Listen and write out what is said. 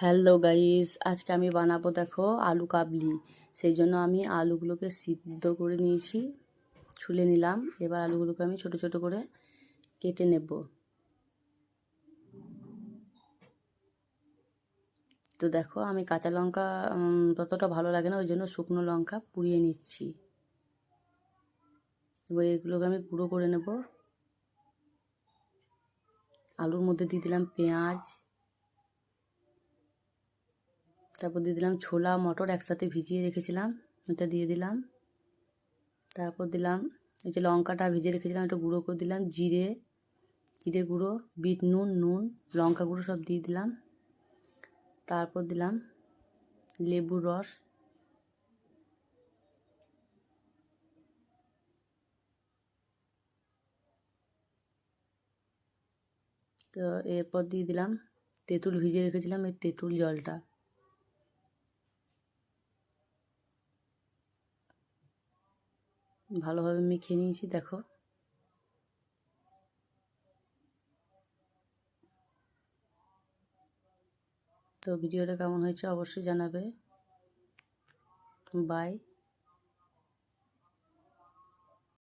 Hello guys, আজকে আমি বানাবো দেখো আলু কাবলি। সেই জন্য আমি আলুগুলোকে সিদ্ধ করে নিয়েছি, ছুলে নিলাম। এবার আলুগুলোকে আমি ছোট ছোট করে কেটে নেব। তো দেখো আমি কাঁচা লঙ্কা ততটা ভালো লাগে না, ওই জন্য শুকনো লঙ্কা পুড়িয়ে নিচ্ছি। এবার এগুলোকে আমি গুঁড়ো করে নেব। আলুর মধ্যে দিয়ে দিলাম পেঁয়াজ, তারপর দিয়ে দিলাম ছোলা মটর একসাথে ভিজিয়ে রেখেছিলাম, এটা দিয়ে দিলাম। তারপর দিলাম এই যে লঙ্কাটা ভিজিয়ে রেখেছিলাম, এটা গুঁড়ো করে দিলাম। জিরে গুঁড়ো, বিট নুন, লঙ্কা গুঁড়ো সব দিয়ে দিলাম। তারপর দিলাম লেবুর রস, তো এরপর দিয়ে দিলাম তেঁতুল ভিজিয়ে রেখেছিলাম, এই তেঁতুল জলটা। ভালোভাবে মেখে নিয়েছি দেখো। তো ভিডিওটা কেমন হয়েছে অবশ্যই জানাবে। বাই।